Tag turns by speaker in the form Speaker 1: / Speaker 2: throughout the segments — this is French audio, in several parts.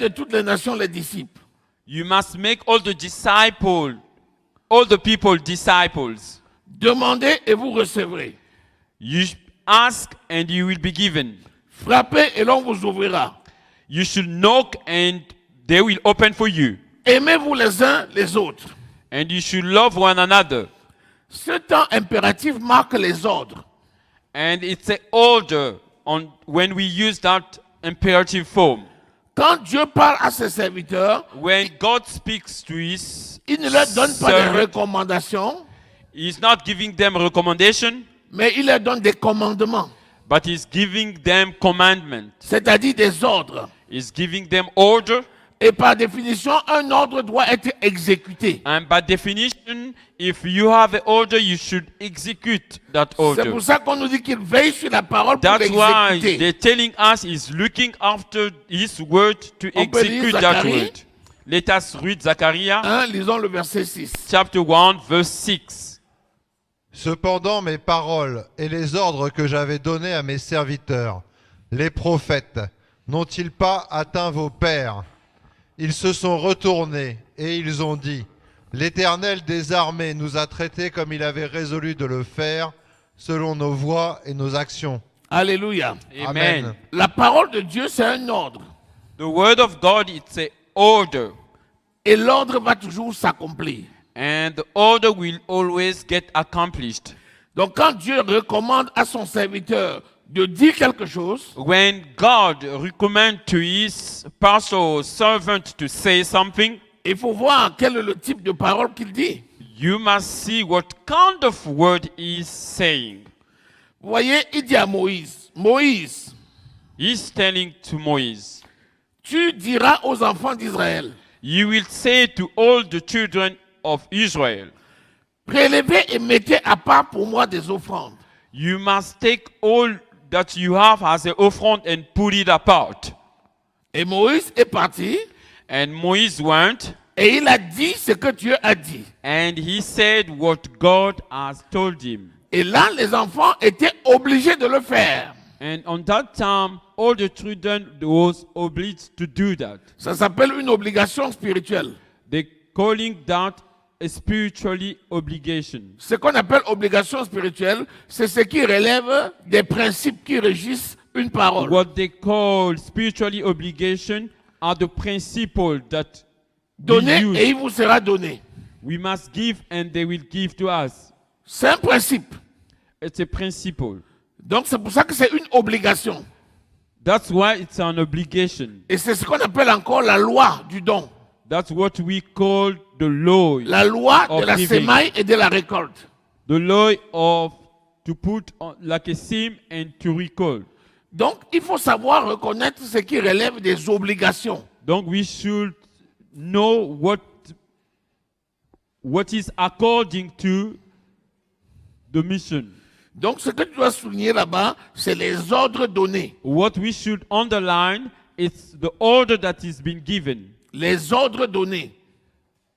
Speaker 1: de toutes les nations les disciples.
Speaker 2: You must make all the people disciples.
Speaker 1: Demandez et vous recevrez.
Speaker 2: You ask and you will be given.
Speaker 1: Frappez et l'on vous ouvrira.
Speaker 2: You should knock and they will open for you.
Speaker 1: Aimez-vous les uns les autres.
Speaker 2: And you should love one another.
Speaker 1: Ce temps impératif marque les ordres.
Speaker 2: And it's an order on when we use that imperative form.
Speaker 1: Quand Dieu parle à ses serviteurs,
Speaker 2: When God speaks to his
Speaker 1: il ne leur donne pas des
Speaker 2: servant,
Speaker 1: recommandations,
Speaker 2: he's not giving them recommendation,
Speaker 1: mais il leur donne des commandements,
Speaker 2: but he's giving them commandment.
Speaker 1: c'est-à-dire des ordres.
Speaker 2: He's giving them order.
Speaker 1: Et par définition, un ordre doit être exécuté.
Speaker 2: And by definition, if you have an order, you should execute that
Speaker 1: C'est
Speaker 2: order.
Speaker 1: pour ça qu'on nous dit qu'il veille sur la parole pour
Speaker 2: That's why
Speaker 1: l'exécuter.
Speaker 2: they're telling us he's looking after his word to
Speaker 1: On peut lire
Speaker 2: execute that
Speaker 1: Zacharie.
Speaker 2: word. Let us read Zechariah
Speaker 1: 1, lisons le verset 6.
Speaker 2: chapter 1 verse 6.
Speaker 3: Cependant mes paroles et les ordres que j'avais donnés à mes serviteurs, les prophètes, n'ont-ils pas atteint vos pères? Ils se sont retournés et ils ont dit, l'Éternel des armées nous a traités comme il avait résolu de le faire, selon nos voies et nos actions.
Speaker 1: Alléluia.
Speaker 2: Amen.
Speaker 1: La parole de Dieu, c'est un ordre.
Speaker 2: The word of God, it's an order.
Speaker 1: Et l'ordre va toujours s'accomplir.
Speaker 2: And the order will always get accomplished.
Speaker 1: Donc quand Dieu recommande à son serviteur de dire quelque chose,
Speaker 2: When God recommends to his pastor servant to say something,
Speaker 1: il faut voir quel est le type de parole qu'il dit.
Speaker 2: you must see what kind of word he is saying.
Speaker 1: Vous voyez, il dit à Moïse, Moïse,
Speaker 2: He's telling to Moses,
Speaker 1: tu diras aux enfants d'Israël,
Speaker 2: you will say to all the children of Israel,
Speaker 1: prélevez et mettez à part pour moi des offrandes.
Speaker 2: you must take all that you have as an offering and put it apart.
Speaker 1: Et Moïse est parti
Speaker 2: And Moses went
Speaker 1: et il a dit ce que Dieu a dit.
Speaker 2: and he said what God has told him.
Speaker 1: Et là, les enfants étaient obligés de le faire.
Speaker 2: And on that time, all the children was obliged to do that.
Speaker 1: Ça s'appelle une obligation spirituelle.
Speaker 2: They calling that a spiritually obligation.
Speaker 1: Ce qu'on appelle obligation spirituelle, c'est ce qui relève des principes qui régissent une parole.
Speaker 2: What they call spiritually obligation are the principles that
Speaker 1: Donnez
Speaker 2: we
Speaker 1: et
Speaker 2: use.
Speaker 1: il vous sera donné.
Speaker 2: We must give and they will give to us.
Speaker 1: C'est un principe.
Speaker 2: It's a principle.
Speaker 1: Donc c'est pour ça que c'est une obligation.
Speaker 2: That's why it's an obligation.
Speaker 1: Et c'est ce qu'on appelle encore la loi du don.
Speaker 2: That's what we call the law.
Speaker 1: La loi de
Speaker 2: Of
Speaker 1: la
Speaker 2: giving.
Speaker 1: semaille et de la récolte.
Speaker 2: The law of to put on, like a seam and to recall.
Speaker 1: Donc il faut savoir reconnaître ce qui relève des obligations.
Speaker 2: Donc we should know what is according to the mission.
Speaker 1: Donc ce que tu dois souligner là-bas, c'est les ordres donnés.
Speaker 2: What we should underline is the order that is been given.
Speaker 1: Les ordres donnés.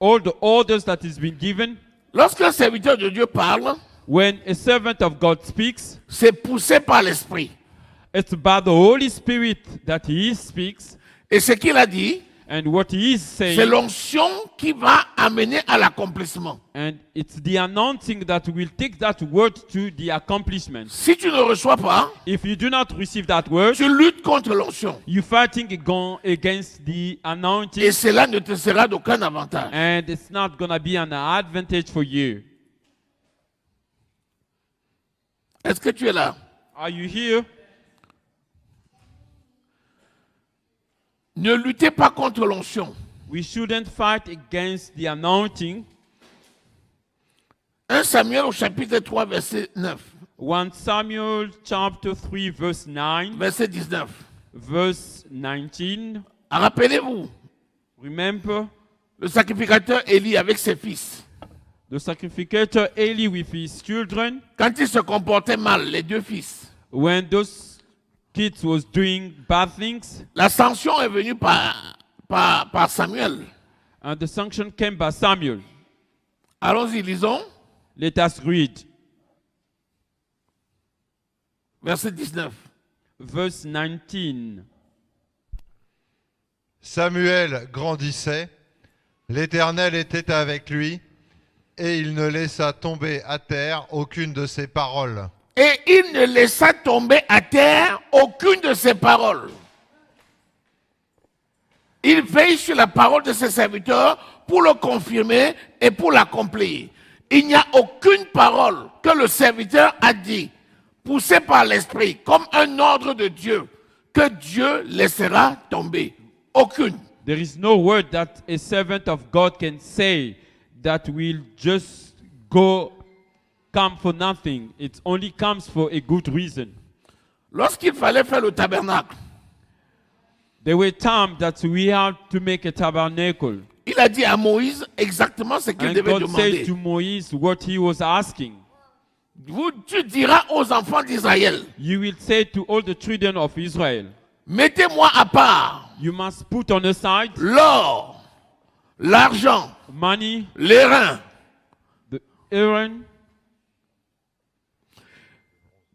Speaker 2: All the orders that is been given.
Speaker 1: Lorsqu'un serviteur de Dieu parle,
Speaker 2: When a servant of God speaks,
Speaker 1: c'est poussé par l'Esprit.
Speaker 2: it's by the Holy Spirit that he speaks,
Speaker 1: Et ce qu'il a dit,
Speaker 2: and what he is
Speaker 1: c'est
Speaker 2: saying,
Speaker 1: l'onction qui va amener à l'accomplissement.
Speaker 2: and it's the anointing that will take that word to the accomplishment.
Speaker 1: Si tu ne reçois pas,
Speaker 2: If you do not receive that word,
Speaker 1: tu luttes contre l'onction.
Speaker 2: you're fighting against the anointing,
Speaker 1: Et cela ne te sera d'aucun avantage.
Speaker 2: and it's not going to be an advantage for you.
Speaker 1: Est-ce que tu es là?
Speaker 2: Are you here?
Speaker 1: Ne luttez pas contre l'onction.
Speaker 2: We shouldn't fight against the anointing.
Speaker 1: 1 Samuel au chapitre 3, verset 9,
Speaker 2: 1 Samuel chapter 3 verse 9,
Speaker 1: verset 19.
Speaker 2: verse 19.
Speaker 1: Rappelez-vous,
Speaker 2: Remember
Speaker 1: le sacrificateur Élie avec ses fils,
Speaker 2: the sacrificator Eli with his children,
Speaker 1: quand ils se comportaient mal, les deux fils,
Speaker 2: when those kids was doing bad things,
Speaker 1: la sanction est venue par Samuel.
Speaker 2: and the sanction came by Samuel.
Speaker 1: Allons-y, lisons,
Speaker 2: Let us read
Speaker 1: verset 19.
Speaker 2: verse 19.
Speaker 3: Samuel grandissait, l'Éternel était avec lui, et il ne laissa tomber à terre aucune de ses paroles.
Speaker 1: Et il ne laissa tomber à terre aucune de ses paroles. Il veille sur la parole de ses serviteurs pour le confirmer et pour l'accomplir. Il n'y a aucune parole que le serviteur a dit, poussée par l'Esprit, comme un ordre de Dieu, que Dieu laissera tomber. Aucune.
Speaker 2: There is no word that a servant of God can say that will just come for nothing. It only comes for a good reason.
Speaker 1: Lorsqu'il fallait faire le tabernacle,
Speaker 2: There were times that we had to make a tabernacle.
Speaker 1: il a dit à Moïse exactement ce qu'il
Speaker 2: And
Speaker 1: devait
Speaker 2: God said
Speaker 1: demander.
Speaker 2: to Moses what he was asking.
Speaker 1: Tu diras aux enfants d'Israël,
Speaker 2: You will say to all the children of Israel,
Speaker 1: mettez-moi à part
Speaker 2: you must put on aside
Speaker 1: l'or, l'argent,
Speaker 2: money,
Speaker 1: les reins.
Speaker 2: the Aaron.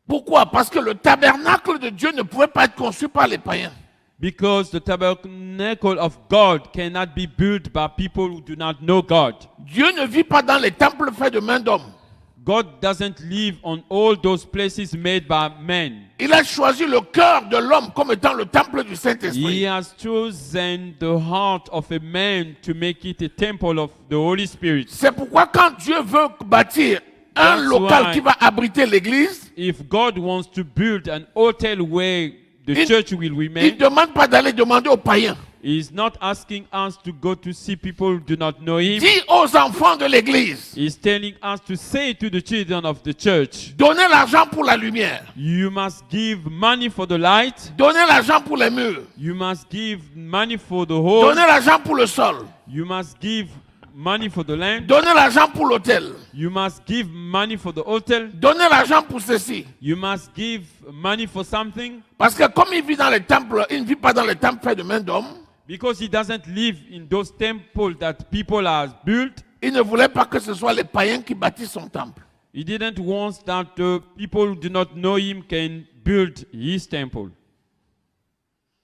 Speaker 1: Pourquoi? Parce que le tabernacle de Dieu ne pouvait pas être conçu par les païens.
Speaker 2: Because the tabernacle of God cannot be built by people who do not know God.
Speaker 1: Dieu ne vit pas dans les temples faits de main d'homme.
Speaker 2: God doesn't live on all those places made by men.
Speaker 1: Il a choisi le cœur de l'homme comme étant le temple du
Speaker 2: He
Speaker 1: Saint-Esprit.
Speaker 2: has chosen the heart of a man to make it a temple of the Holy Spirit.
Speaker 1: C'est pourquoi quand Dieu veut bâtir un
Speaker 2: That's
Speaker 1: local
Speaker 2: why-
Speaker 1: qui va abriter l'église,
Speaker 2: If God wants to build an hotel where the
Speaker 1: Il-
Speaker 2: church will
Speaker 1: il ne
Speaker 2: remain,
Speaker 1: demande pas d'aller demander aux païens.
Speaker 2: He's not asking us to go to see people who do not know Him.
Speaker 1: Dis aux enfants de l'église,
Speaker 2: He's telling us to say to the children of the church,
Speaker 1: donnez l'argent pour la lumière,
Speaker 2: you must give money for the light,
Speaker 1: donnez l'argent pour les murs,
Speaker 2: you must give money for the hole,
Speaker 1: donnez l'argent pour le sol,
Speaker 2: you must give money for the land,
Speaker 1: donnez l'argent pour l'hôtel,
Speaker 2: you must give money for the hotel,
Speaker 1: donnez l'argent pour ceci.
Speaker 2: you must give money for something,
Speaker 1: Parce que comme il vit dans les temples, il ne vit pas dans les temples faits de main d'homme,
Speaker 2: because he doesn't live in those temples that people have built.
Speaker 1: il ne voulait pas que ce soit les païens qui bâtissent son temple.
Speaker 2: He didn't want that the people who do not know him can build his temple.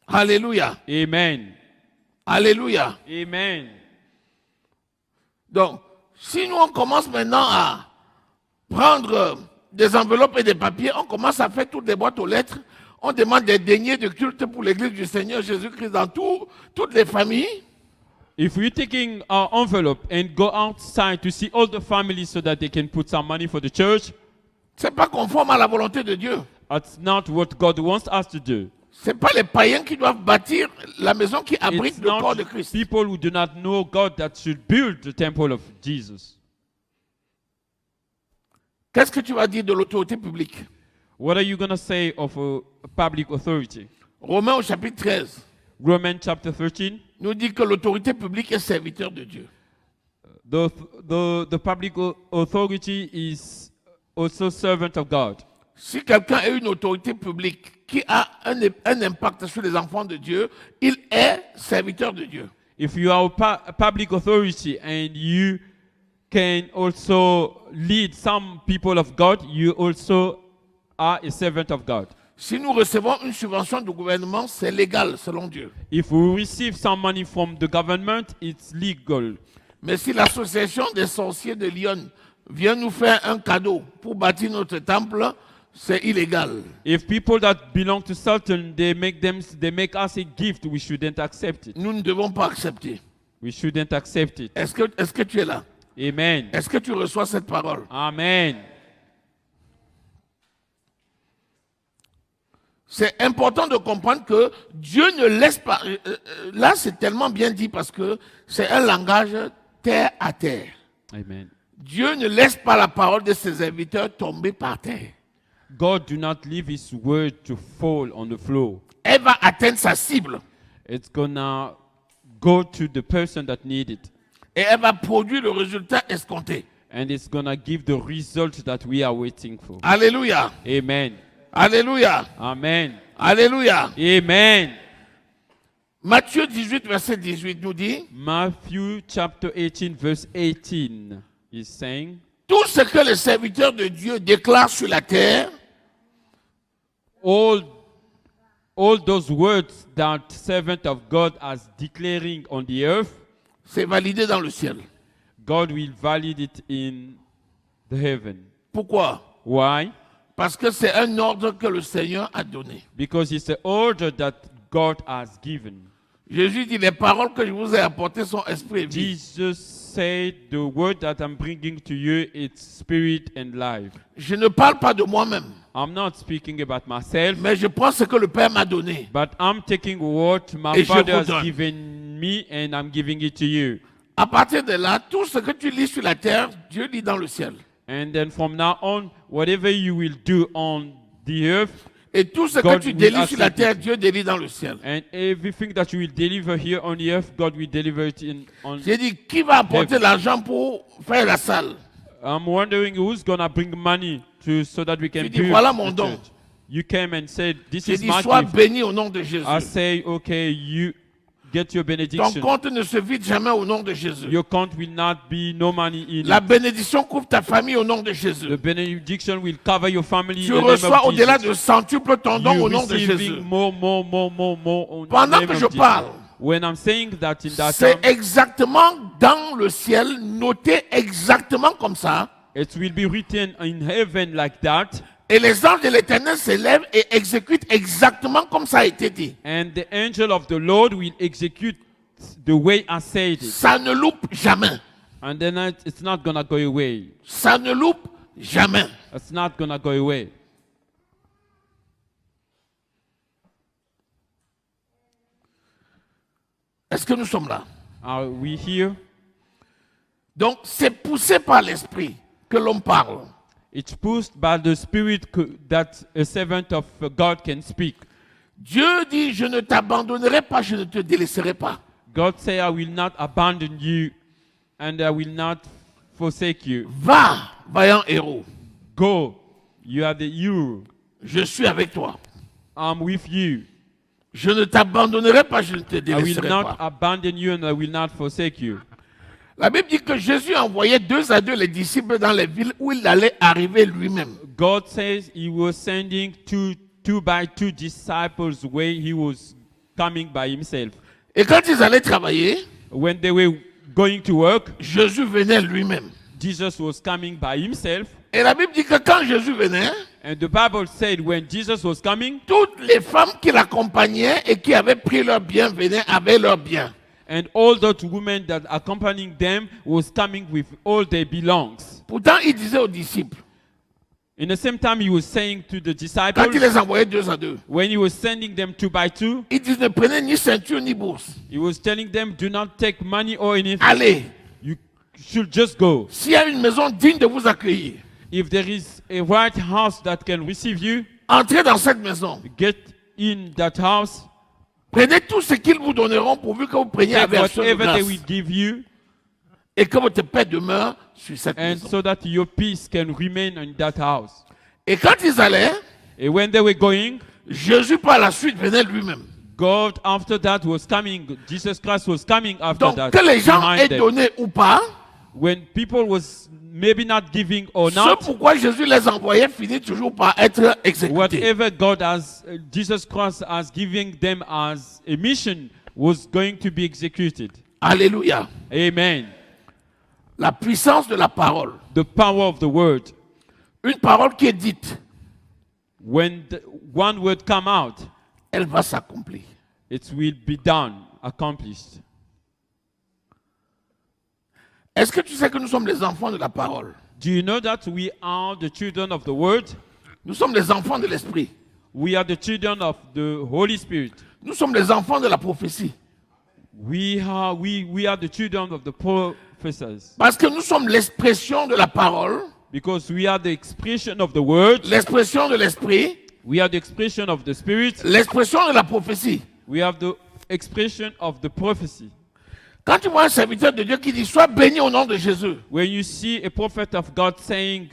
Speaker 1: Alléluia.
Speaker 2: Amen.
Speaker 1: Alléluia.
Speaker 2: Amen.
Speaker 1: Donc, si nous on commence maintenant à prendre des enveloppes et des papiers, on commence à faire toutes les boîtes aux lettres, on demande des deniers de culte pour l'église du Seigneur Jésus-Christ dans toutes les familles.
Speaker 2: If we're taking our envelope and go outside to see all the families so that they can put some money for the church,
Speaker 1: Ce n'est pas conforme à la volonté de Dieu.
Speaker 2: that's not what God wants us to do.
Speaker 1: Ce n'est pas les païens qui doivent bâtir la maison qui abrite
Speaker 2: It's
Speaker 1: le corps de
Speaker 2: not
Speaker 1: Christ.
Speaker 2: people who do not know God that should build the temple of Jesus.
Speaker 1: Qu'est-ce que tu vas dire de l'autorité publique?
Speaker 2: What are you going to say of a public authority?
Speaker 1: Romains au chapitre 13
Speaker 2: Romans chapter 13.
Speaker 1: nous dit que l'autorité publique est serviteur de Dieu.
Speaker 2: The public authority is also servant of God.
Speaker 1: Si quelqu'un a une autorité publique qui a un impact sur les enfants de Dieu, il est serviteur de Dieu.
Speaker 2: If you are a public authority and you can also lead some people of God, you also are a servant of God.
Speaker 1: Si nous recevons une subvention du gouvernement, c'est légal selon Dieu.
Speaker 2: If we receive some money from the government, it's legal.
Speaker 1: Mais si l'association des sorciers de Lyon vient nous faire un cadeau pour bâtir notre temple, c'est illégal.
Speaker 2: If people that belong to Sultan, they make us a gift, we shouldn't accept it.
Speaker 1: Nous ne devons pas accepter.
Speaker 2: We shouldn't accept it.
Speaker 1: Est-ce que tu es là?
Speaker 2: Amen.
Speaker 1: Est-ce que tu reçois cette parole?
Speaker 2: Amen.
Speaker 1: C'est important de comprendre que Dieu ne laisse pas... là, c'est tellement bien dit parce que c'est un langage terre à terre.
Speaker 2: Amen.
Speaker 1: Dieu ne laisse pas la parole de ses serviteurs tomber par terre.
Speaker 2: God do not leave his word to fall on the floor.
Speaker 1: Elle va atteindre sa cible
Speaker 2: It's gonna go to the person that need it.
Speaker 1: et elle va produire le résultat escompté.
Speaker 2: And it's gonna give the result that we are waiting for.
Speaker 1: Alléluia.
Speaker 2: Amen.
Speaker 1: Alléluia.
Speaker 2: Amen.
Speaker 1: Alléluia.
Speaker 2: Amen.
Speaker 1: Matthieu 18, verset 18 nous dit,
Speaker 2: Matthew chapter 18 verse 18 is saying,
Speaker 1: tout ce que les serviteurs de Dieu déclarent sur la terre,
Speaker 2: all all those words that servant of God is declaring on the earth,
Speaker 1: c'est validé dans le ciel.
Speaker 2: God will validate it in the heaven.
Speaker 1: Pourquoi?
Speaker 2: Why?
Speaker 1: Parce que c'est un ordre que le Seigneur a donné.
Speaker 2: Because it's the order that God has given.
Speaker 1: Jésus dit, les paroles que je vous ai apportées sont esprit et vie.
Speaker 2: Jesus said, the word that I'm bringing to you, it's spirit and life.
Speaker 1: Je ne parle pas de moi-même,
Speaker 2: I'm not speaking about myself,
Speaker 1: mais je prends ce que le Père m'a donné.
Speaker 2: but I'm taking what my
Speaker 1: Et je
Speaker 2: Father
Speaker 1: vous
Speaker 2: has
Speaker 1: donne.
Speaker 2: given me and I'm giving it to you.
Speaker 1: À partir de là, tout ce que tu lis sur la terre, Dieu lit dans le ciel.
Speaker 2: And then from now on, whatever you will do on the earth,
Speaker 1: Et tout ce que
Speaker 2: God
Speaker 1: tu
Speaker 2: will
Speaker 1: délis sur la
Speaker 2: accept
Speaker 1: terre,
Speaker 2: it.
Speaker 1: Dieu délie dans le ciel.
Speaker 2: and everything that you will deliver here on the earth, God will deliver it on.
Speaker 1: J'ai dit, qui va apporter l'argent pour faire la salle?
Speaker 2: I'm wondering who's gonna bring money so that we can
Speaker 1: Tu dis,
Speaker 2: build
Speaker 1: voilà
Speaker 2: the
Speaker 1: mon don.
Speaker 2: church. You came and said, this
Speaker 1: J'ai
Speaker 2: is
Speaker 1: dit,
Speaker 2: my
Speaker 1: sois
Speaker 2: gift.
Speaker 1: béni au nom de Jésus.
Speaker 2: I say, okay, you get your
Speaker 1: Ton
Speaker 2: benediction.
Speaker 1: compte ne se vide jamais au nom de Jésus.
Speaker 2: Your count will not be no money in
Speaker 1: La
Speaker 2: it.
Speaker 1: bénédiction couvre ta famille au nom de
Speaker 2: The
Speaker 1: Jésus.
Speaker 2: benediction will cover your family in
Speaker 1: Tu
Speaker 2: the name
Speaker 1: reçois
Speaker 2: of
Speaker 1: au-delà
Speaker 2: Jesus.
Speaker 1: de centuple ton don
Speaker 2: You
Speaker 1: au nom de Jésus.
Speaker 2: receiving more on
Speaker 1: Pendant
Speaker 2: the name
Speaker 1: que
Speaker 2: of
Speaker 1: je
Speaker 2: Jesus.
Speaker 1: parle,
Speaker 2: When I'm saying that in that
Speaker 1: c'est
Speaker 2: time,
Speaker 1: exactement dans le ciel, noté exactement comme ça.
Speaker 2: it will be written in heaven like that,
Speaker 1: Et les anges de l'Éternel s'élèvent et exécutent exactement comme ça a été dit.
Speaker 2: and the angel of the Lord will execute the way I said it.
Speaker 1: Ça ne loupe jamais.
Speaker 2: And then it's not gonna go away.
Speaker 1: Ça ne loupe jamais.
Speaker 2: It's not gonna go away.
Speaker 1: Est-ce que nous sommes là?
Speaker 2: Are we here?
Speaker 1: Donc, c'est poussé par l'Esprit que l'on parle.
Speaker 2: It's pushed by the Spirit that a servant of God can speak.
Speaker 1: Dieu dit, je ne t'abandonnerai pas, je ne te délaisserai pas.
Speaker 2: God say, I will not abandon you and I will not forsake you.
Speaker 1: Va, vaillant héros,
Speaker 2: Go, you are the hero.
Speaker 1: je suis avec toi.
Speaker 2: I'm with you.
Speaker 1: Je ne t'abandonnerai pas, je ne te
Speaker 2: I will
Speaker 1: délaisserai
Speaker 2: not
Speaker 1: pas.
Speaker 2: abandon you and I will not forsake you.
Speaker 1: La Bible dit que Jésus envoyait 2 à 2 les disciples dans les villes où il allait arriver lui-même.
Speaker 2: God says he was sending two by two disciples where he was coming by himself.
Speaker 1: Et quand ils allaient travailler,
Speaker 2: When they were going to work,
Speaker 1: Jésus venait lui-même.
Speaker 2: Jesus was coming by himself.
Speaker 1: Et la Bible dit que quand Jésus venait,
Speaker 2: And the Bible said when Jesus was coming,
Speaker 1: toutes les femmes qui l'accompagnaient et qui avaient pris leur bien venaient avec leur bien.
Speaker 2: and all those women that accompanying them was coming with all their belongs.
Speaker 1: Pourtant, il disait aux disciples,
Speaker 2: In the same time, he was saying to the
Speaker 1: quand il
Speaker 2: disciples,
Speaker 1: les envoyait 2 à 2,
Speaker 2: when he was sending them two by two,
Speaker 1: il disait ne prenez ni ceinture ni bourse.
Speaker 2: he was telling them, do not take money or anything.
Speaker 1: Allez,
Speaker 2: You should just go.
Speaker 1: s'il y a une maison digne de vous accueillir,
Speaker 2: If there is a white house that can receive you,
Speaker 1: entrez dans cette maison.
Speaker 2: get in that house.
Speaker 1: Prenez tout ce qu'ils vous donneront pourvu que vous preniez
Speaker 2: Take
Speaker 1: avec action de
Speaker 2: whatever they
Speaker 1: grâce
Speaker 2: will give you,
Speaker 1: et que votre paix demeure sur cette
Speaker 2: and
Speaker 1: maison.
Speaker 2: so that your peace can remain in that house.
Speaker 1: Et quand ils allaient,
Speaker 2: And when they were going,
Speaker 1: Jésus par la suite venait lui-même.
Speaker 2: God after that was coming. Jesus Christ was coming after
Speaker 1: Donc
Speaker 2: that.
Speaker 1: que les gens
Speaker 2: behind
Speaker 1: aient
Speaker 2: them.
Speaker 1: donné ou pas,
Speaker 2: When people was maybe not giving or
Speaker 1: ce
Speaker 2: not,
Speaker 1: pourquoi Jésus les envoyait finit toujours par être exécuté.
Speaker 2: whatever God has, Jesus Christ has given them as a mission was going to be executed.
Speaker 1: Alléluia.
Speaker 2: Amen.
Speaker 1: La puissance de la parole.
Speaker 2: The power of the word.
Speaker 1: Une parole qui est dite,
Speaker 2: When one word come out,
Speaker 1: elle va s'accomplir.
Speaker 2: it will be done, accomplished.
Speaker 1: Est-ce que tu sais que nous sommes les enfants de la parole?
Speaker 2: Do you know that we are the children of the word?
Speaker 1: Nous sommes les enfants de l'esprit.
Speaker 2: We are the children of the Holy Spirit.
Speaker 1: Nous sommes les enfants de la prophétie.
Speaker 2: We are the children of the prophets.
Speaker 1: Parce que nous sommes l'expression de la parole,
Speaker 2: Because we are the expression of the word.
Speaker 1: l'expression de l'esprit,
Speaker 2: We are the expression of the spirit.
Speaker 1: l'expression de la prophétie.
Speaker 2: We have the expression of the prophecy.
Speaker 1: Quand tu vois un serviteur de Dieu qui dit sois béni au nom de Jésus,
Speaker 2: When you see a prophet of God saying,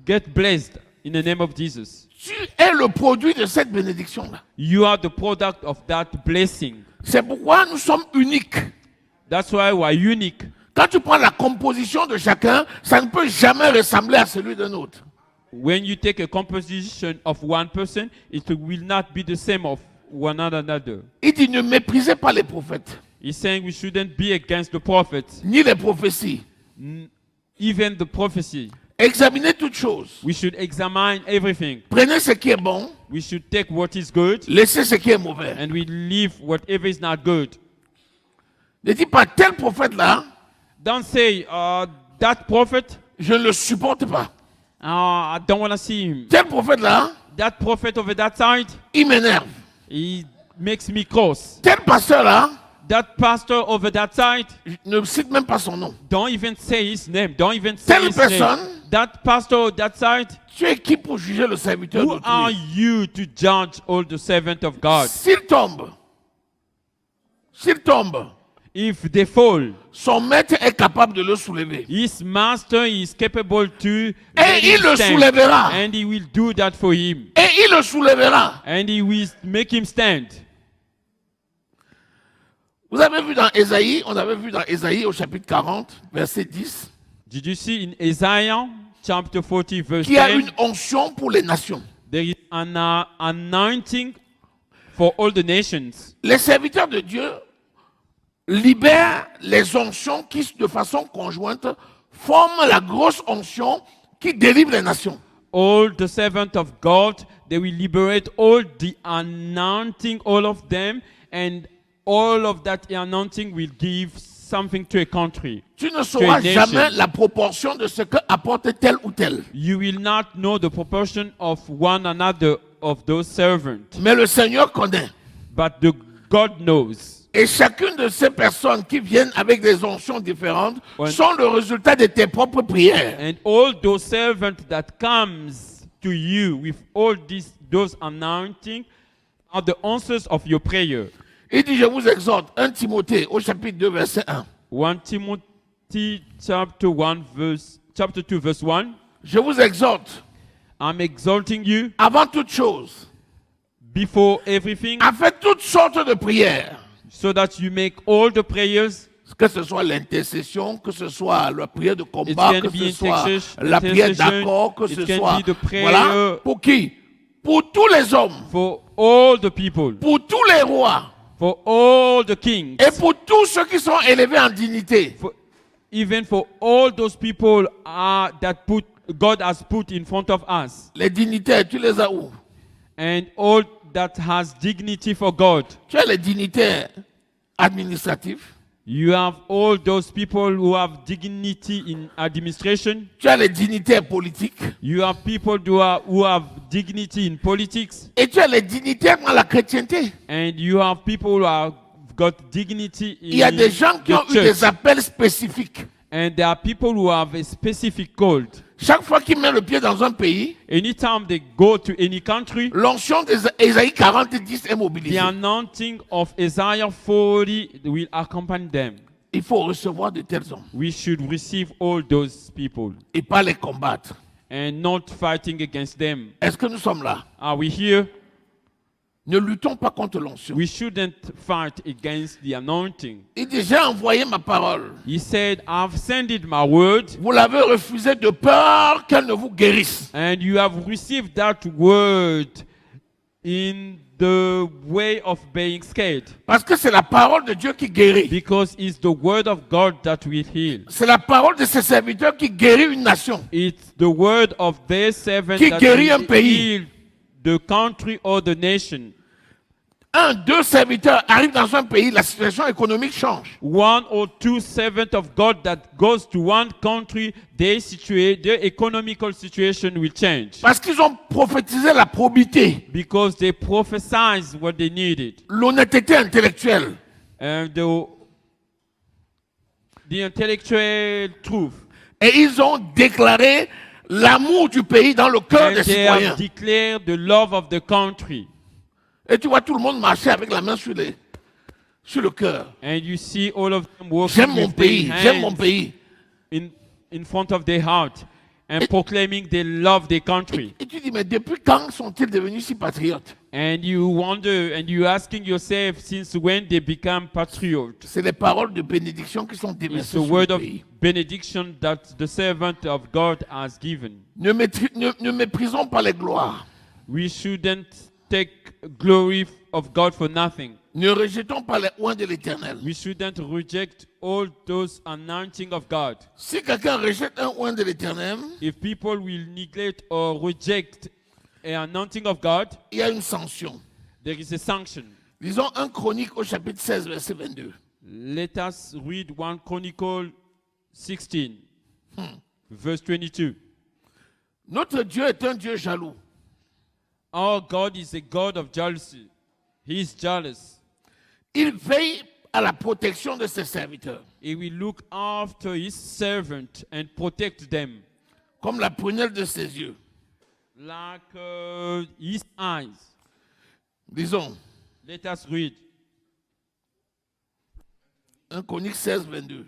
Speaker 2: get blessed in the name of Jesus,
Speaker 1: tu es le produit de cette bénédiction-là.
Speaker 2: you are the product of that blessing.
Speaker 1: C'est pourquoi nous sommes uniques.
Speaker 2: That's why we are unique.
Speaker 1: Quand tu prends la composition de chacun, ça ne peut jamais ressembler à celui d'un autre.
Speaker 2: when you take a composition of one person, it will not be the same of one another.
Speaker 1: Il dit ne méprisez pas les prophètes,
Speaker 2: He's saying we shouldn't be against the prophets,
Speaker 1: ni les prophéties.
Speaker 2: even the prophecy.
Speaker 1: Examinez toutes choses.
Speaker 2: We should examine everything.
Speaker 1: Prenez ce qui est bon,
Speaker 2: We should take what is good
Speaker 1: laissez ce qui est mauvais.
Speaker 2: and we leave whatever is not good.
Speaker 1: Ne dis pas tel prophète là,
Speaker 2: Don't say, that prophet,
Speaker 1: je ne le supporte pas.
Speaker 2: I don't want to see him.
Speaker 1: Tel prophète là,
Speaker 2: That prophet over that side,
Speaker 1: il m'énerve.
Speaker 2: he makes me cross.
Speaker 1: Tel pasteur là,
Speaker 2: That pastor over that side,
Speaker 1: je ne cite même pas son nom.
Speaker 2: don't even say his name. Don't even say
Speaker 1: Telle
Speaker 2: his
Speaker 1: personne,
Speaker 2: name. That pastor that side,
Speaker 1: tu es qui pour juger le serviteur
Speaker 2: who are
Speaker 1: d'autrui?
Speaker 2: you to judge all the servants of God?
Speaker 1: S'il tombe,
Speaker 2: If they fall,
Speaker 1: son maître est capable de le soulever.
Speaker 2: his master is capable to
Speaker 1: Et il le
Speaker 2: stand,
Speaker 1: soulèvera.
Speaker 2: and he will do that for him,
Speaker 1: Et il le soulèvera.
Speaker 2: and he will make him stand.
Speaker 1: Vous avez vu dans Ésaïe, on avait vu dans Ésaïe au chapitre 40, verset 10,
Speaker 2: Did you see in Isaiah chapter 40 verse
Speaker 1: qu'il y a
Speaker 2: 10?
Speaker 1: une onction pour les nations.
Speaker 2: There is an anointing for all the nations.
Speaker 1: Les serviteurs de Dieu libèrent les onctions qui, de façon conjointe, forment la grosse onction qui délivre les nations.
Speaker 2: All the servants of God, they will liberate all the anointing, all of them, and all of that anointing will give something to a country.
Speaker 1: Tu ne sauras
Speaker 2: nation.
Speaker 1: jamais la proportion de ce que apporte tel ou tel.
Speaker 2: You will not know the proportion of one another of those servants,
Speaker 1: Mais le Seigneur connaît.
Speaker 2: but the God knows.
Speaker 1: Et chacune de ces personnes qui viennent avec des onctions différentes
Speaker 2: Ouais.
Speaker 1: sont le résultat de tes propres prières.
Speaker 2: And all those servants that comes to you with all those anointing are the answers of your prayer.
Speaker 1: Il dit, je vous exhorte, 1 Timothée au chapitre 2, verset 1.
Speaker 2: 1 Timothy chapter 2 verse 1.
Speaker 1: Je vous exhorte,
Speaker 2: I'm exalting you
Speaker 1: avant toute chose,
Speaker 2: before everything,
Speaker 1: à faire toutes sortes de prières,
Speaker 2: so that you make all the prayers.
Speaker 1: que ce soit l'intercession, que ce soit la prière de
Speaker 2: It
Speaker 1: combat,
Speaker 2: can
Speaker 1: que
Speaker 2: be
Speaker 1: ce soit
Speaker 2: intercession,
Speaker 1: la prière d'accord, que
Speaker 2: it
Speaker 1: ce
Speaker 2: can
Speaker 1: soit...
Speaker 2: be the prayer.
Speaker 1: Voilà. Pour qui? Pour tous les hommes,
Speaker 2: For all the people,
Speaker 1: pour tous les rois,
Speaker 2: for all the kings,
Speaker 1: et pour tous ceux qui sont élevés en dignité.
Speaker 2: even for all those people that God has put in front of us,
Speaker 1: Les dignitaires, tu les as où?
Speaker 2: and all that has dignity for God.
Speaker 1: Tu as les dignitaires administratifs,
Speaker 2: You have all those people who have dignity in administration.
Speaker 1: tu as les dignitaires politiques,
Speaker 2: You have people who have dignity in politics,
Speaker 1: et tu as les dignitaires dans la chrétienté.
Speaker 2: and you have people who have got dignity in
Speaker 1: Il y a des gens qui
Speaker 2: the
Speaker 1: ont eu
Speaker 2: church.
Speaker 1: des appels spécifiques.
Speaker 2: And there are people who have a specific call.
Speaker 1: Chaque fois qu'ils mettent le pied dans un pays,
Speaker 2: Anytime they go to any country,
Speaker 1: l'onction d'Ésaïe 40 et 10 est
Speaker 2: the
Speaker 1: mobilisée.
Speaker 2: anointing of Isaiah 40 will accompany them.
Speaker 1: Il faut recevoir de tels hommes
Speaker 2: We should receive all those people
Speaker 1: et pas les combattre.
Speaker 2: and not fighting against them.
Speaker 1: Est-ce que nous sommes là?
Speaker 2: Are we here?
Speaker 1: Ne luttons pas contre l'onction.
Speaker 2: We shouldn't fight against the anointing.
Speaker 1: Il dit, j'ai envoyé ma parole.
Speaker 2: He said, I've sent my word,
Speaker 1: Vous l'avez refusé de peur qu'elle ne vous guérisse.
Speaker 2: and you have received that word in the way of being scared.
Speaker 1: Parce que c'est la parole de Dieu qui guérit.
Speaker 2: Because it's the word of God that will heal.
Speaker 1: C'est la parole de ses serviteurs qui guérit une nation.
Speaker 2: It's the word of their servant
Speaker 1: Qui
Speaker 2: that
Speaker 1: guérit un
Speaker 2: will
Speaker 1: pays.
Speaker 2: heal the country or the nation.
Speaker 1: Deux serviteurs arrivent dans un pays, la situation économique change.
Speaker 2: One or two servants of God that goes to one country, their economical situation will change.
Speaker 1: Parce qu'ils ont prophétisé la probité,
Speaker 2: Because they prophesied what they needed.
Speaker 1: l'honnêteté intellectuelle.
Speaker 2: And the intellectual truth.
Speaker 1: Et ils ont déclaré l'amour du pays dans le cœur
Speaker 2: And
Speaker 1: des
Speaker 2: they have
Speaker 1: citoyens.
Speaker 2: declared the love of the country.
Speaker 1: Et tu vois tout le monde marcher avec la main sur le cœur.
Speaker 2: And you see all of them walking
Speaker 1: J'aime mon
Speaker 2: with their
Speaker 1: pays, j'aime mon
Speaker 2: hands
Speaker 1: pays.
Speaker 2: in front of their heart. and proclaiming they love their country.
Speaker 1: Et tu dis, mais depuis quand sont-ils devenus si patriotes?
Speaker 2: And you wonder and you asking yourself since when they become patriots.
Speaker 1: C'est les paroles de bénédiction qui sont
Speaker 2: It's
Speaker 1: déversées
Speaker 2: the
Speaker 1: sur le
Speaker 2: word of
Speaker 1: pays.
Speaker 2: benediction that the servant of God has given.
Speaker 1: Ne méprisons pas les gloires.
Speaker 2: We shouldn't take glory of God for nothing.
Speaker 1: Ne rejetons pas les oins de l'Éternel.
Speaker 2: We shouldn't reject all those anointing of God.
Speaker 1: Si quelqu'un rejette un oint de l'Éternel,
Speaker 2: If people will neglect or reject an anointing of God,
Speaker 1: il y a une sanction.
Speaker 2: there is a sanction.
Speaker 1: Lisons 1 Chronique au chapitre 16, verset 22.
Speaker 2: Let us read 1 Chronicle 16, verse 22.
Speaker 1: Notre Dieu est un Dieu jaloux.
Speaker 2: Our God is a God of jealousy. He is jealous.
Speaker 1: Il veille à la protection de ses serviteurs,
Speaker 2: He will look after his servant and protect them
Speaker 1: comme la prunelle de ses yeux.
Speaker 2: like his eyes.
Speaker 1: Lisons
Speaker 2: Let us read
Speaker 1: 1 Chronique 16, 22.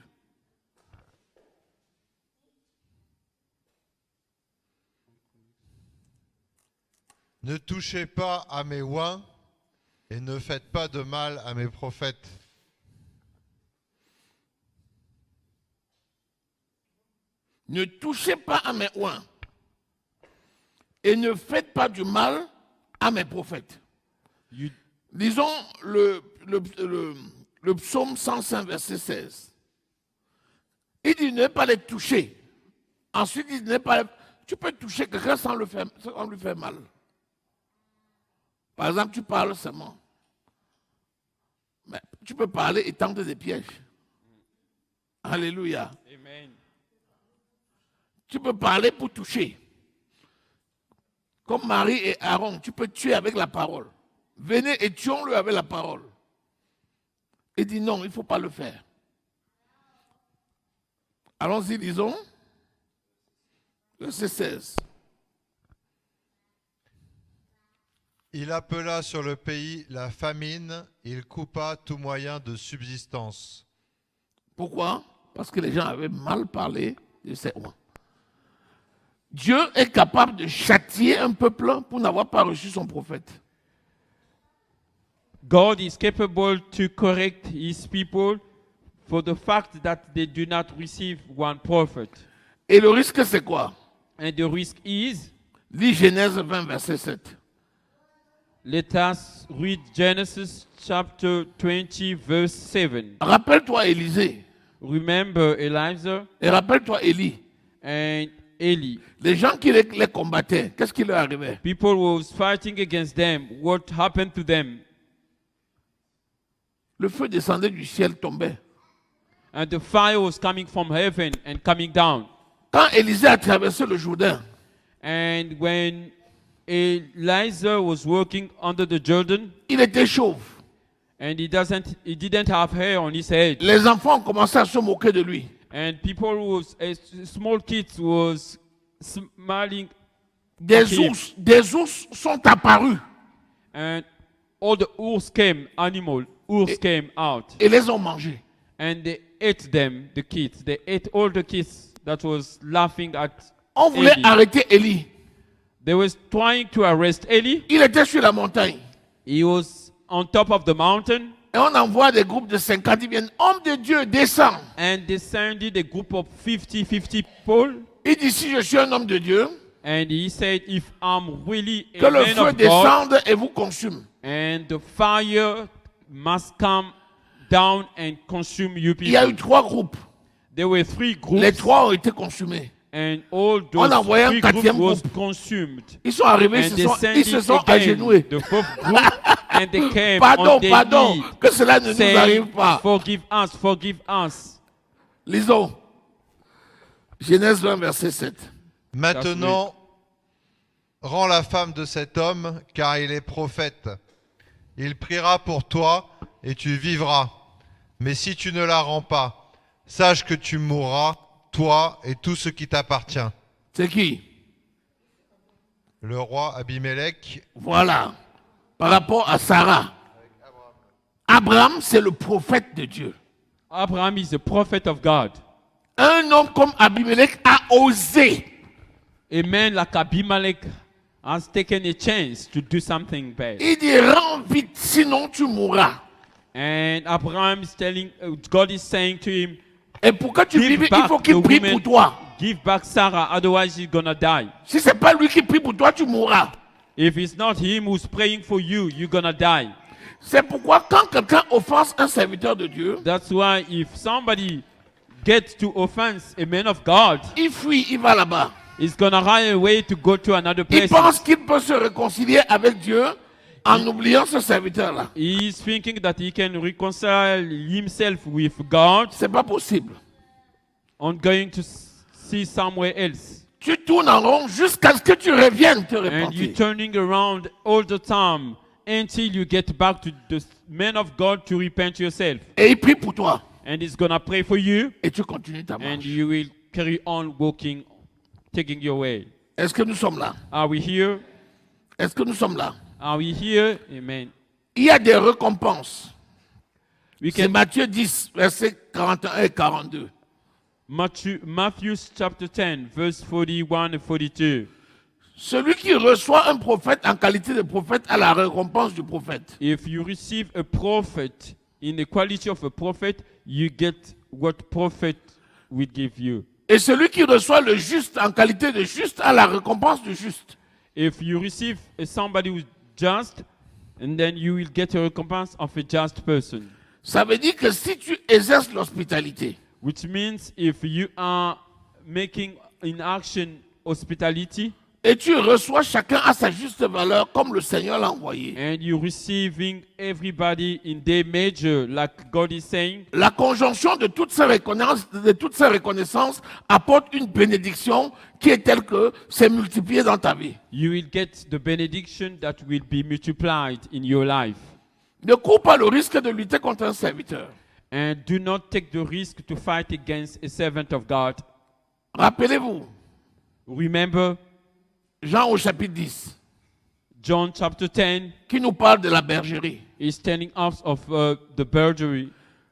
Speaker 3: Ne touchez pas à mes oins et ne faites pas de mal à mes prophètes.
Speaker 1: Ne touchez pas à mes oins et ne faites pas du mal à mes prophètes.
Speaker 2: You,
Speaker 1: Lisons le psaume 105, verset 16. Il dit ne pas les toucher. Ensuite, il dit ne pas. Tu peux toucher quelqu'un sans lui faire mal. Par exemple, tu parles seulement. Mais tu peux parler et tenter des pièges. Alléluia.
Speaker 2: Amen.
Speaker 1: Tu peux parler pour toucher. Comme Marie et Aaron, tu peux tuer avec la parole. Venez et tuons-le avec la parole. Il dit non, il ne faut pas le faire. Allons-y, lisons. Verset 16.
Speaker 3: Il appela sur le pays la famine, il coupa tout moyen de subsistance.
Speaker 1: Pourquoi? Parce que les gens avaient mal parlé de ces oins. Dieu est capable de châtier un peuple pour n'avoir pas reçu son prophète.
Speaker 2: God is capable to correct his people for the fact that they do not receive one prophet.
Speaker 1: Et le risque, c'est quoi?
Speaker 2: And the risk is,
Speaker 1: Lis Genèse 20, verset 7.
Speaker 2: let us read Genesis chapter 20, verse 7.
Speaker 1: Rappelle-toi Élisée
Speaker 2: Remember Elijah
Speaker 1: et rappelle-toi Élie.
Speaker 2: and Eli.
Speaker 1: Les gens qui les combattaient, qu'est-ce qui leur arrivait?
Speaker 2: People was fighting against them. What happened to them?
Speaker 1: Le feu descendait du ciel, tombait.
Speaker 2: And the fire was coming from heaven and coming down.
Speaker 1: Quand Élisée a traversé le Jourdain,
Speaker 2: And when Elijah was walking under the Jordan,
Speaker 1: il était chauve.
Speaker 2: and he didn't have hair on his head,
Speaker 1: Les enfants ont commencé à se moquer de lui.
Speaker 2: and people small kids was smiling,
Speaker 1: Des
Speaker 2: Ok.
Speaker 1: ours sont apparus
Speaker 2: and all the urs came out,
Speaker 1: et les ont mangés.
Speaker 2: and they ate them, the kids. They ate all the kids that was laughing at
Speaker 1: On voulait
Speaker 2: Eli.
Speaker 1: arrêter Élie.
Speaker 2: They was trying to arrest Eli.
Speaker 1: Il était sur la montagne.
Speaker 2: He was on top of the mountain,
Speaker 1: Et on envoie des groupes de 50, ils viennent. Homme de Dieu, descends.
Speaker 2: and they sent a group of 50 people.
Speaker 1: Il dit, si je suis un homme de Dieu,
Speaker 2: And he said, if I'm really
Speaker 1: que
Speaker 2: a
Speaker 1: le
Speaker 2: man
Speaker 1: feu
Speaker 2: of God,
Speaker 1: descende et vous consume.
Speaker 2: and the fire must come down and consume you
Speaker 1: Il y a eu
Speaker 2: people.
Speaker 1: 3 groupes.
Speaker 2: There were 3 groups,
Speaker 1: Les 3 ont été consumés.
Speaker 2: and all
Speaker 1: On
Speaker 2: those
Speaker 1: a envoyé un
Speaker 2: 3 groups
Speaker 1: quatrième
Speaker 2: was
Speaker 1: groupe.
Speaker 2: consumed.
Speaker 1: Ils sont arrivés,
Speaker 2: And they
Speaker 1: ils se
Speaker 2: sent
Speaker 1: sont
Speaker 2: it again,
Speaker 1: agenouillés.
Speaker 2: the 4th group, and they came
Speaker 1: Pardon,
Speaker 2: on their
Speaker 1: pardon,
Speaker 2: knees,
Speaker 1: que cela ne nous
Speaker 2: saying,
Speaker 1: arrive pas.
Speaker 2: forgive us, forgive us.
Speaker 1: Lisons. Genèse 20, verset 7.
Speaker 3: Maintenant, rends la femme de cet homme, car il est prophète. Il priera pour toi, et tu vivras. Mais si tu ne la rends pas, sache que tu mourras, toi et tout ce qui t'appartient.
Speaker 1: C'est qui?
Speaker 3: Le roi Abimelech,
Speaker 1: Voilà. Par rapport à Sarah. Abraham, c'est le prophète de Dieu.
Speaker 2: Abraham is a prophet of God.
Speaker 1: Un homme comme Abimelech a osé
Speaker 2: a man like Abimelech has taken a chance to do something bad.
Speaker 1: Il dit, rends vite, sinon tu mourras.
Speaker 2: And Abraham is telling, God is saying to him,
Speaker 1: Et pour que tu
Speaker 2: give
Speaker 1: vives, il
Speaker 2: back
Speaker 1: faut
Speaker 2: the
Speaker 1: qu'il prie pour
Speaker 2: woman,
Speaker 1: toi.
Speaker 2: give back Sarah, otherwise he's gonna die.
Speaker 1: Si ce n'est pas lui qui prie pour toi, tu mourras.
Speaker 2: If it's not him who's praying for you, you're gonna die.
Speaker 1: C'est pourquoi quand quelqu'un offense un serviteur de Dieu,
Speaker 2: That's why if somebody gets to offense a man of God,
Speaker 1: il fuit, il va là-bas.
Speaker 2: he's gonna run away to go to another
Speaker 1: Il
Speaker 2: place.
Speaker 1: pense qu'il peut se réconcilier avec Dieu en oubliant ce serviteur-là.
Speaker 2: He's thinking that he can reconcile himself with God
Speaker 1: C'est pas possible.
Speaker 2: on going to see somewhere else.
Speaker 1: Tu tournes en rond jusqu'à ce que tu reviennes te
Speaker 2: And you're
Speaker 1: repentir.
Speaker 2: turning around all the time until you get back to the man of God to repent yourself.
Speaker 1: Et il prie pour toi.
Speaker 2: And he's gonna pray for you,
Speaker 1: Et tu continues ta
Speaker 2: and
Speaker 1: marche.
Speaker 2: you will carry on walking, taking your way.
Speaker 1: Est-ce que nous sommes là?
Speaker 2: Are we here?
Speaker 1: Est-ce que nous sommes là?
Speaker 2: Are we here? Amen.
Speaker 1: Il y a des récompenses.
Speaker 2: We
Speaker 1: C'est
Speaker 2: can
Speaker 1: Matthieu 10, versets 41 et 42.
Speaker 2: Matthew chapter 10, verse 41 and 42.
Speaker 1: Celui qui reçoit un prophète en qualité de prophète a la récompense du prophète.
Speaker 2: If you receive a prophet in the quality of a prophet, you get what prophet will give you.
Speaker 1: Et celui qui reçoit le juste en qualité de juste a la récompense du juste.
Speaker 2: If you receive somebody who's just, and then you will get a recompense of a just person.
Speaker 1: Ça veut dire que si tu exerces l'hospitalité,
Speaker 2: Which means if you are making in action hospitality
Speaker 1: et tu reçois chacun à sa juste valeur comme le Seigneur l'a envoyé,
Speaker 2: and you're receiving everybody in their measure, like God is saying,
Speaker 1: la conjonction de toutes ces reconnaissances apporte une bénédiction qui est telle que c'est multiplié dans ta vie.
Speaker 2: you will get the benediction that will be multiplied in your life.
Speaker 1: Ne cours pas le risque de lutter contre un serviteur.
Speaker 2: And do not take the risk to fight against a servant of God.
Speaker 1: Rappelez-vous,
Speaker 2: Remember
Speaker 1: Jean au chapitre 10,
Speaker 2: John chapter 10
Speaker 1: qui nous parle de la bergerie.
Speaker 2: is telling us of the bergery.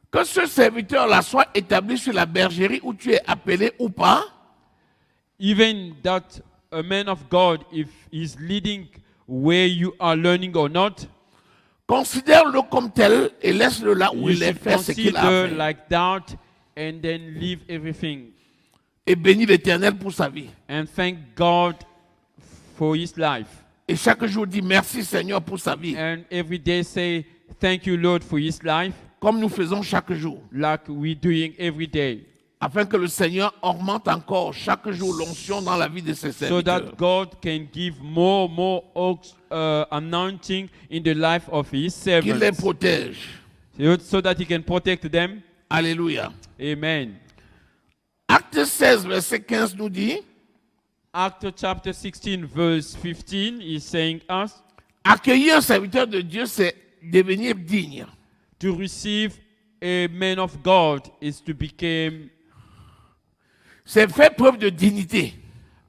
Speaker 1: Que ce serviteur-là soit établi sur la bergerie où tu es appelé ou pas,
Speaker 2: Even that a man of God, if he's leading where you are learning or not,
Speaker 1: considère-le comme tel et laisse-le là où
Speaker 2: you
Speaker 1: il est
Speaker 2: should
Speaker 1: fait ce qu'il a
Speaker 2: consider
Speaker 1: fait.
Speaker 2: like that and then leave everything
Speaker 1: Et bénis l'Éternel pour sa vie.
Speaker 2: and thank God for his life.
Speaker 1: Et chaque jour dit merci Seigneur pour sa vie.
Speaker 2: And every day say, thank you, Lord, for his life,
Speaker 1: Comme nous faisons chaque jour.
Speaker 2: like we're doing every day.
Speaker 1: Afin que le Seigneur augmente encore chaque jour l'onction dans la vie de ses
Speaker 2: So
Speaker 1: serviteurs.
Speaker 2: that God can give more anointing in the life of his
Speaker 1: Qu'il les
Speaker 2: servants.
Speaker 1: protège.
Speaker 2: So that he can protect them.
Speaker 1: Alléluia.
Speaker 2: Amen.
Speaker 1: Acte 16, verset 15 nous dit,
Speaker 2: Acts chapter 16, verse 15 is saying us
Speaker 1: accueillir un serviteur de Dieu, c'est devenir digne.
Speaker 2: to receive a man of God is to become,
Speaker 1: C'est faire preuve de dignité.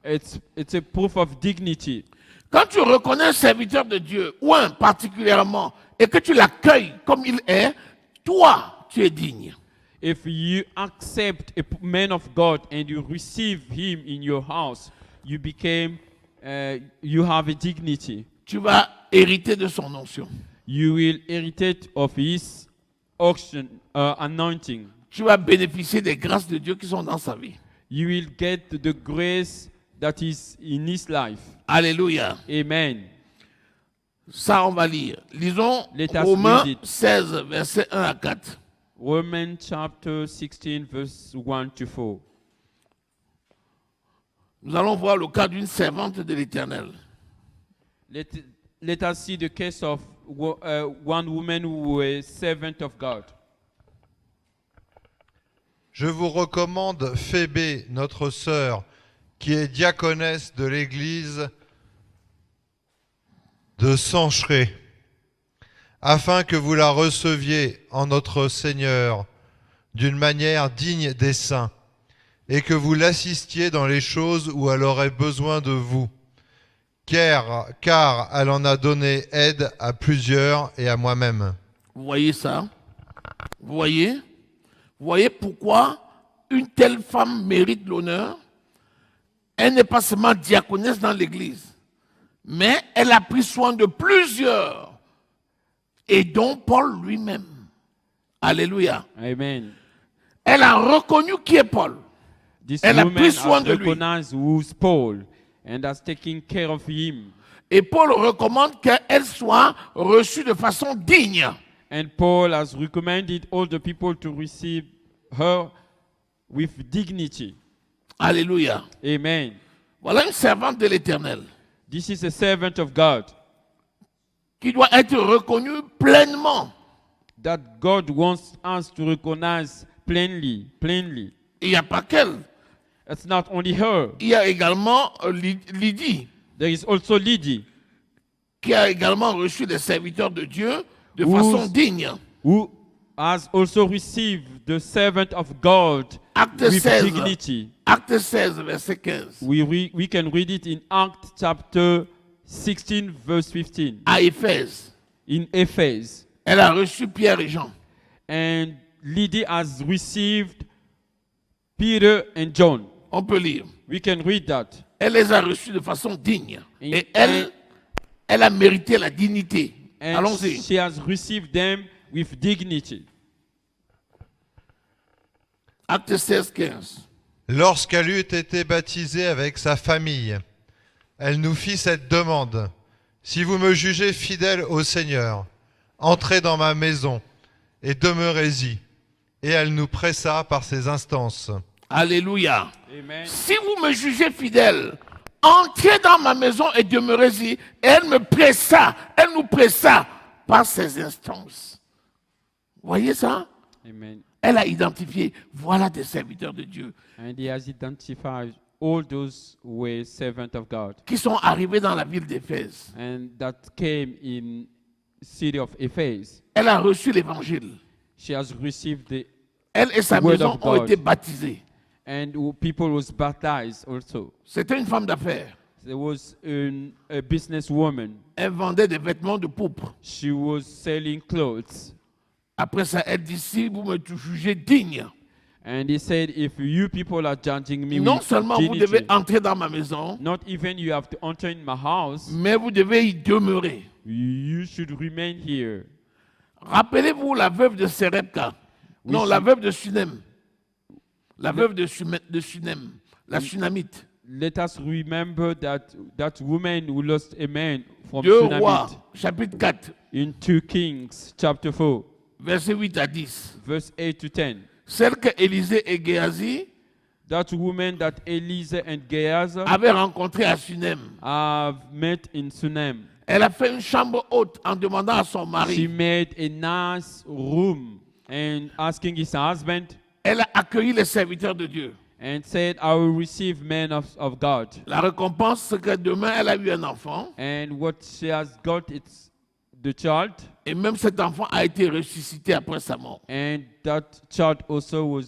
Speaker 2: it's a proof of dignity.
Speaker 1: Quand tu reconnais un serviteur de Dieu, ou un particulièrement, et que tu l'accueilles comme il est, toi, tu es digne.
Speaker 2: If you accept a man of God and you receive him in your house, you have a dignity.
Speaker 1: Tu vas hériter de son onction.
Speaker 2: You will inherit of his anointing.
Speaker 1: Tu vas bénéficier des grâces de Dieu qui sont dans sa vie.
Speaker 2: You will get the grace that is in his life.
Speaker 1: Alléluia.
Speaker 2: Amen.
Speaker 1: Ça, on va lire. Lisons
Speaker 2: Let us
Speaker 1: Romains
Speaker 2: read it.
Speaker 1: 16, versets 1 à 4.
Speaker 2: Romans chapter 16, verse 1 to 4.
Speaker 1: Nous allons voir le cas d'une servante de l'Éternel.
Speaker 2: Let us see the case of one woman who was a servant of God.
Speaker 3: Je vous recommande Phébé, notre sœur, qui est diaconesse de l'église de Sancheré, afin que vous la receviez en notre Seigneur d'une manière digne des saints, et que vous l'assistiez dans les choses où elle aurait besoin de vous, car elle en a donné aide à plusieurs et à moi-même.
Speaker 1: Vous voyez ça? Vous voyez? Vous voyez pourquoi une telle femme mérite l'honneur? Elle n'est pas seulement diaconesse dans l'église, mais elle a pris soin de plusieurs, et dont Paul lui-même. Alléluia.
Speaker 2: Amen.
Speaker 1: Elle a reconnu qui est Paul.
Speaker 2: This
Speaker 1: Elle a
Speaker 2: woman
Speaker 1: pris soin
Speaker 2: has
Speaker 1: de lui.
Speaker 2: recognized who's Paul and has taken care of him.
Speaker 1: Et Paul recommande qu'elle soit reçue de façon digne.
Speaker 2: And Paul has recommended all the people to receive her with dignity.
Speaker 1: Alléluia.
Speaker 2: Amen.
Speaker 1: Voilà une servante de l'Éternel
Speaker 2: This is a servant of God
Speaker 1: qui doit être reconnue pleinement.
Speaker 2: that God wants us to recognize plainly.
Speaker 1: Il n'y a pas qu'elle.
Speaker 2: It's not only her.
Speaker 1: Il y a également Lydie
Speaker 2: There is also Lydie,
Speaker 1: qui a également reçu les serviteurs de Dieu de
Speaker 2: Who's-
Speaker 1: façon digne.
Speaker 2: who has also received the servant of God
Speaker 1: Acte
Speaker 2: with
Speaker 1: 16.
Speaker 2: dignity.
Speaker 1: Acte 16, verset 15.
Speaker 2: We can read it in Acts chapter 16, verse 15,
Speaker 1: À Éphèse,
Speaker 2: in Ephes.
Speaker 1: elle a reçu Pierre et Jean.
Speaker 2: And Lydie has received Peter and John.
Speaker 1: On peut lire.
Speaker 2: We can read that.
Speaker 1: Elle les a reçus de façon digne.
Speaker 2: Et-
Speaker 1: Et elle a mérité la dignité.
Speaker 2: And
Speaker 1: Allons-y.
Speaker 2: she has received them with dignity.
Speaker 1: Acte 16, 15.
Speaker 3: Lorsqu'elle eut été baptisée avec sa famille, elle nous fit cette demande. Si vous me jugez fidèle au Seigneur, entrez dans ma maison et demeurez-y. Et elle nous pressa par ses instances.
Speaker 1: Alléluia.
Speaker 2: Amen.
Speaker 1: Si vous me jugez fidèle, entrez dans ma maison et demeurez-y. Et elle me pressa, elle nous pressa par ses instances. Voyez ça?
Speaker 2: Amen.
Speaker 1: Elle a identifié, voilà des serviteurs de Dieu
Speaker 2: And he has identified all those who were servants of God
Speaker 1: qui sont arrivés dans la ville d'Éphèse.
Speaker 2: and that came in city of Ephes.
Speaker 1: Elle a reçu l'évangile.
Speaker 2: She has received the
Speaker 1: Elle et sa
Speaker 2: Word
Speaker 1: maison
Speaker 2: of
Speaker 1: ont
Speaker 2: God.
Speaker 1: été baptisés.
Speaker 2: and people was baptized also.
Speaker 1: C'était une femme d'affaires.
Speaker 2: There was a businesswoman.
Speaker 1: Elle vendait des vêtements de pourpre.
Speaker 2: She was selling clothes.
Speaker 1: Après ça, elle dit, si vous me jugez digne,
Speaker 2: And he said, if you people are judging me
Speaker 1: non
Speaker 2: with
Speaker 1: seulement vous
Speaker 2: dignity,
Speaker 1: devez entrer dans ma maison,
Speaker 2: not even you have to enter in my house,
Speaker 1: mais vous devez y demeurer.
Speaker 2: you should remain here.
Speaker 1: Rappelez-vous la veuve de Sérepka.
Speaker 2: Oui,
Speaker 1: Non,
Speaker 2: si.
Speaker 1: la veuve de Sunem. La veuve de Sunem, la Sunamite.
Speaker 2: Let us remember that woman who lost a man from
Speaker 1: 2
Speaker 2: Sunamite
Speaker 1: Rois, chapitre 4,
Speaker 2: in 2 Kings chapter 4,
Speaker 1: versets 8 à 10.
Speaker 2: verse 8 to 10.
Speaker 1: Celle que Élisée et Géasi
Speaker 2: That woman that Elisa and Gehazi
Speaker 1: avaient rencontrée à Sunem.
Speaker 2: have met in Sunem.
Speaker 1: Elle a fait une chambre haute en demandant à son
Speaker 2: She
Speaker 1: mari.
Speaker 2: made a nice room and asking his husband
Speaker 1: Elle a accueilli les serviteurs de Dieu.
Speaker 2: and said, I will receive men of God.
Speaker 1: La récompense, c'est que demain, elle a eu un enfant.
Speaker 2: And what she has got, it's the child.
Speaker 1: Et même cet enfant a été ressuscité après sa mort.
Speaker 2: And that child also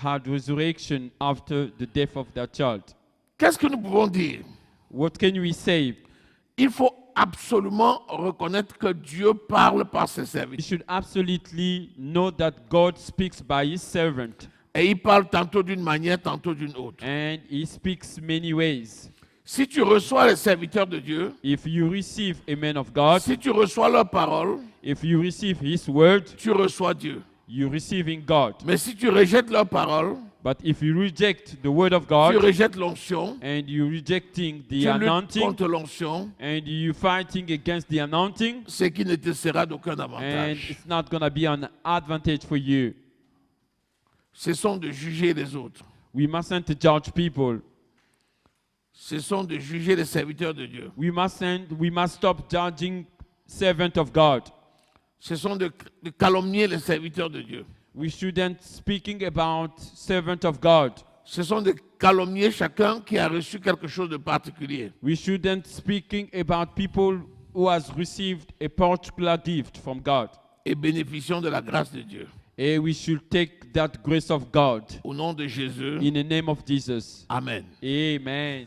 Speaker 2: had resurrection after the death of that child.
Speaker 1: Qu'est-ce que nous pouvons dire?
Speaker 2: What can we say?
Speaker 1: Il faut absolument reconnaître que Dieu parle par ses
Speaker 2: We
Speaker 1: serviteurs.
Speaker 2: should absolutely know that God speaks by his servant.
Speaker 1: Et il parle tantôt d'une manière, tantôt d'une autre.
Speaker 2: And he speaks many ways.
Speaker 1: Si tu reçois les serviteurs de Dieu,
Speaker 2: If you receive a man of God,
Speaker 1: si tu reçois leur parole,
Speaker 2: if you receive his word,
Speaker 1: tu reçois Dieu.
Speaker 2: you're receiving God.
Speaker 1: Mais si tu rejettes leur parole,
Speaker 2: But if you reject the word of
Speaker 1: tu
Speaker 2: God
Speaker 1: rejettes l'onction,
Speaker 2: and you're rejecting the
Speaker 1: tu luttes
Speaker 2: anointing
Speaker 1: contre l'onction,
Speaker 2: and you're fighting against the anointing,
Speaker 1: ce qui ne te sera d'aucun
Speaker 2: and
Speaker 1: avantage.
Speaker 2: it's not going to be an advantage for you.
Speaker 1: Cessons de juger les autres.
Speaker 2: We mustn't judge people.
Speaker 1: Cessons de juger les serviteurs de Dieu.
Speaker 2: We must stop judging servant of God.
Speaker 1: Cessons de calomnier les serviteurs de Dieu.
Speaker 2: We shouldn't speaking about servant of God.
Speaker 1: Cessons de calomnier chacun qui a reçu quelque chose de particulier.
Speaker 2: We shouldn't speaking about people who has received a particular gift from God.
Speaker 1: Et bénéficions de la grâce de Dieu.
Speaker 2: And we should take that grace of God
Speaker 1: Au nom de Jésus.
Speaker 2: in the name of Jesus.
Speaker 1: Amen.
Speaker 2: Amen.